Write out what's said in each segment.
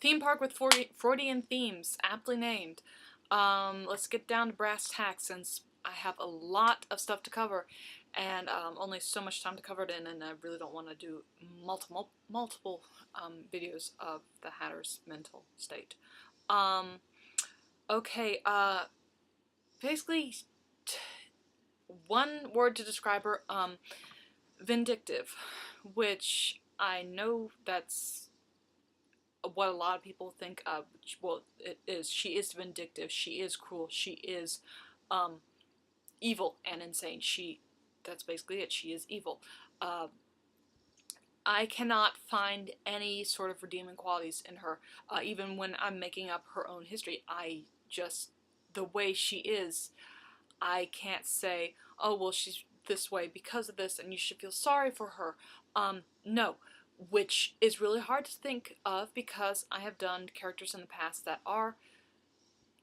Theme park with Freudian themes, aptly named. Let's get down to brass tacks since I have a lot of stuff to cover and only so much time to cover it in, and I really don't want to do multiple videos of the Hatter's mental state. Um, okay, basically, one word to describe her, vindictive, which I know that's what a lot of people think of. Well, it is. She is vindictive. She is cruel. She is evil and insane. That's basically it. She is evil. Uh, I cannot find any sort of redeeming qualities in her. Even when I'm making up her own history, the way she is, I can't say, oh, well, she's this way because of this and you should feel sorry for her. No. Which is really hard to think of because I have done characters in the past that are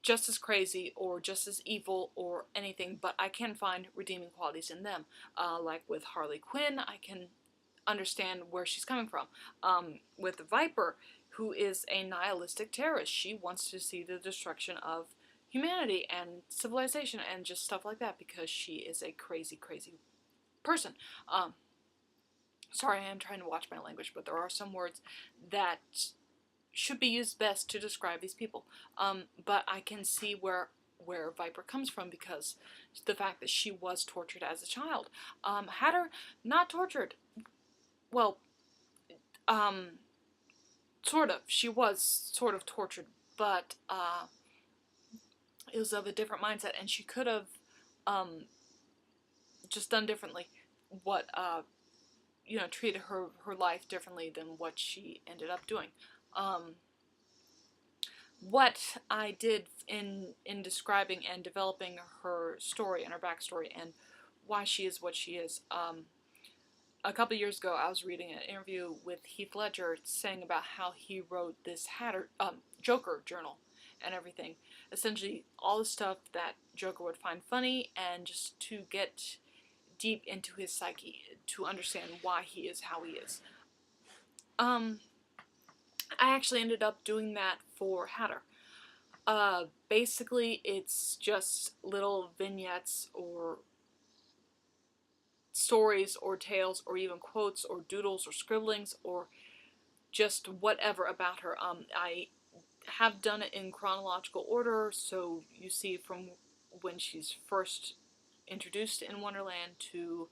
just as crazy or just as evil or anything, but I can find redeeming qualities in them. Like with Harley Quinn, I can understand where she's coming from. With Viper, who is a nihilistic terrorist, she wants to see the destruction of humanity and civilization and just stuff like that because she is a crazy, crazy person. Sorry, I am trying to watch my language, but there are some words that should be used best to describe these people. But I can see where Viper comes from because the fact that she was tortured as a child. Hatter, not tortured. Well, sort of. She was sort of tortured, but it was of a different mindset, and she could have just done differently. What treated her life differently than what she ended up doing. What I did in describing and developing her story and her backstory and why she is what she is. A couple of years ago, I was reading an interview with Heath Ledger saying about how he wrote this Joker journal and everything. Essentially, all the stuff that Joker would find funny and just to get deep into his psyche to understand why he is how he is. I actually ended up doing that for Hatter. Basically, it's just little vignettes or stories or tales or even quotes or doodles or scribblings or just whatever about her. I have done it in chronological order, so you see from when she's first introduced in Wonderland to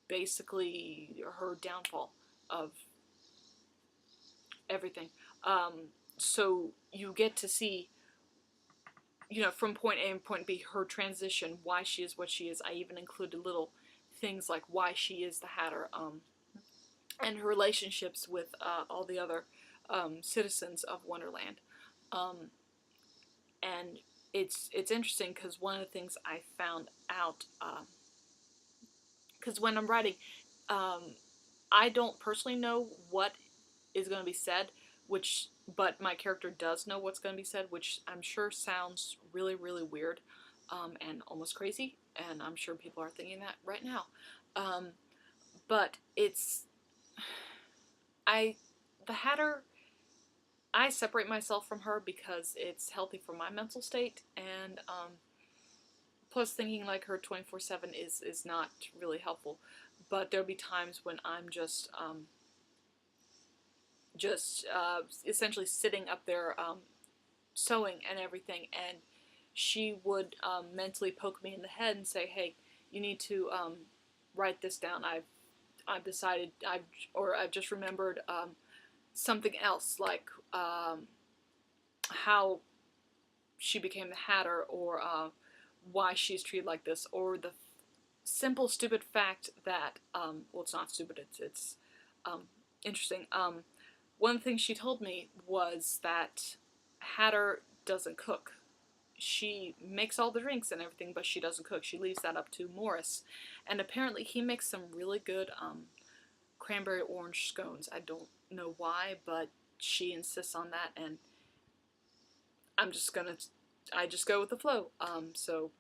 basically her downfall of everything. So you get to see, from point A and point B, her transition, why she is what she is. I even included little things like why she is the Hatter, and her relationships with all the other citizens of Wonderland. And it's interesting because one of the things I found out, because when I'm writing, I don't personally know what is going to be said, but my character does know what's going to be said, which I'm sure sounds really, really weird, and almost crazy, and I'm sure people are thinking that right now. But the Hatter, I separate myself from her because it's healthy for my mental state, and plus thinking like her 24/7 is not really helpful. But there'll be times when I'm just essentially sitting up there sewing and everything, and she would mentally poke me in the head and say, "Hey, you need to write this down. I've decided I've just remembered something else, like how she became the Hatter, or why she's treated like this, or the simple stupid fact that well, it's not stupid. It's interesting. One of the things she told me was that Hatter doesn't cook. She makes all the drinks and everything, but she doesn't cook. She leaves that up to Morris. And apparently he makes some really good cranberry orange scones. I don't know why, but she insists on that, and I just go with the flow. So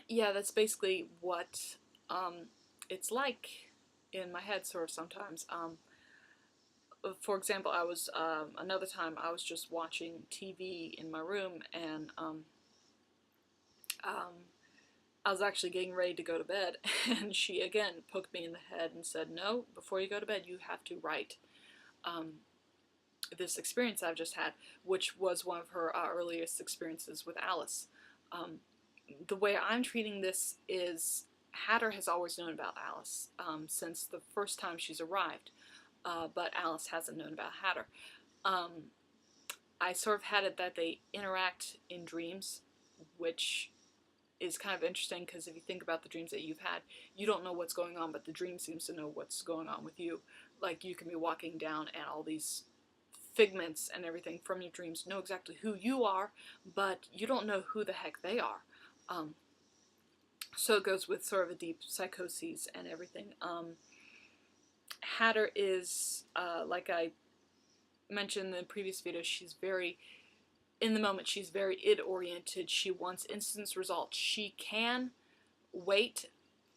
yeah, that's basically what it's like in my head sort of sometimes. for example, I was, another time I was just watching TV in my room, and um, I was actually getting ready to go to bed, and she again poked me in the head and said, no, before you go to bed, you have to write um, this experience I've just had, which was one of her earliest experiences with Alice. Um, the way I'm treating this is Hatter has always known about Alice since the first time she's arrived, but Alice hasn't known about Hatter. Um, I sort of had it that they interact in dreams, which is kind of interesting because if you think about the dreams that you've had, you don't know what's going on, but the dream seems to know what's going on with you. Like you can be walking down and all these figments and everything from your dreams know exactly who you are, but you don't know who the heck they are. So it goes with sort of a deep psychoses and everything. Hatter is, like I mentioned in the previous video, she's very, in the moment, she's very id-oriented. She wants instant results. She can wait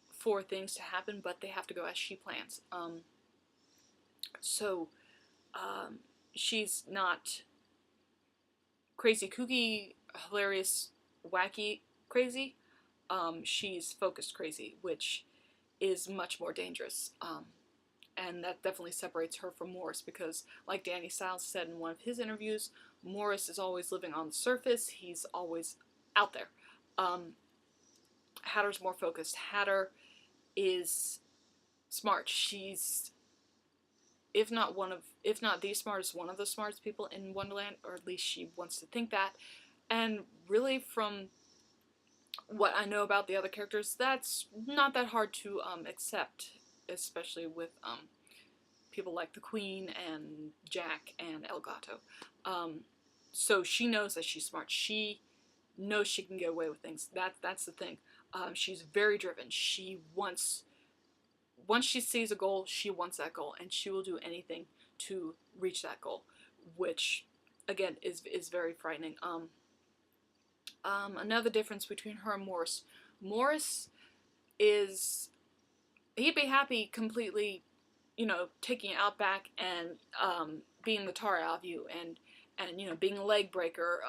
for things to happen, but they have to go as she plans. So she's not crazy, kooky, hilarious, wacky, crazy. She's focused crazy, which is much more dangerous. And that definitely separates her from Morris because, like Danny Stiles said in one of his interviews, Morris is always living on the surface. He's always out there. Hatter's more focused. Hatter is smart. She's, if not the smartest, one of the smartest people in Wonderland, or at least she wants to think that. And really, from what I know about the other characters, that's not that hard to accept, especially with people like the Queen and Jack and El Gato. So she knows that she's smart. She knows she can get away with things. That's the thing. She's very driven. She wants, once she sees a goal, she wants that goal, and she will do anything to reach that goal, which again is very frightening. Another difference between her and Morris. Morris is, he'd be happy completely, you know, taking it out back and being the tar out of you and you know, being a leg breaker.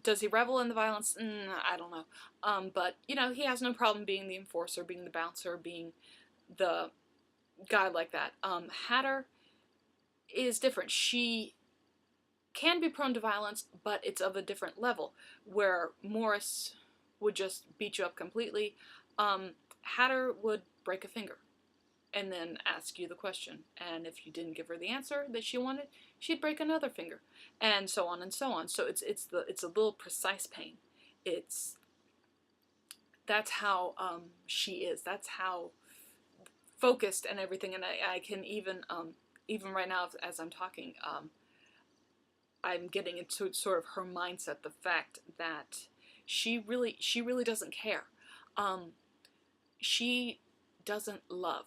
Does he revel in the violence? I don't know. But you know, he has no problem being the enforcer, being the bouncer, being the guy like that. Hatter is different. She can be prone to violence, but it's of a different level, where Morris would just beat you up completely. Hatter would break a finger and then ask you the question, and if you didn't give her the answer that she wanted, she'd break another finger, and so on and so on. So it's a little precise pain. That's how she is. That's how focused and everything. And I can even right now as I'm talking, I'm getting into sort of her mindset, the fact that she really doesn't care. She doesn't love.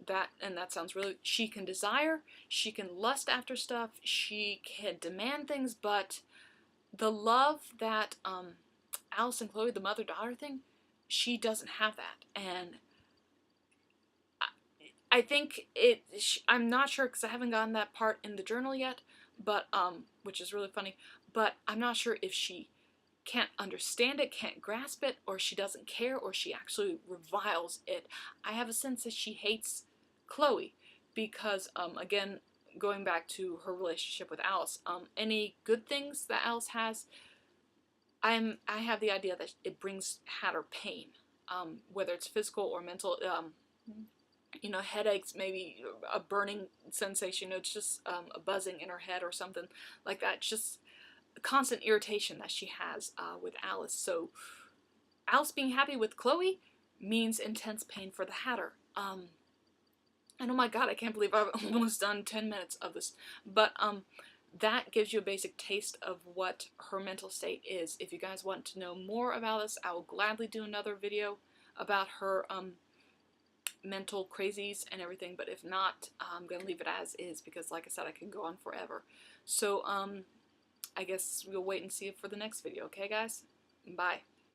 That, and that sounds really, she can desire, she can lust after stuff, she can demand things, but the love that Alice and Chloe, the mother-daughter thing, she doesn't have that. And I think I'm not sure because I haven't gotten that part in the journal yet, but which is really funny, but I'm not sure if she can't understand it, can't grasp it, or she doesn't care, or she actually reviles it. I have a sense that she hates Chloe because, again, going back to her relationship with Alice, any good things that Alice has, I have the idea that it brings Hatter pain, whether it's physical or mental. You know, headaches, maybe a burning sensation. It's just a buzzing in her head or something like that. It's just constant irritation that she has with Alice. So Alice being happy with Chloe means intense pain for the Hatter. And oh my god, I can't believe I've almost done 10 minutes of this. But that gives you a basic taste of what her mental state is. If you guys want to know more about this, I will gladly do another video about her mental crazies and everything. But if not, I'm going to leave it as is because, like I said, I can go on forever. So, I guess we'll wait and see it for the next video, okay guys? Bye.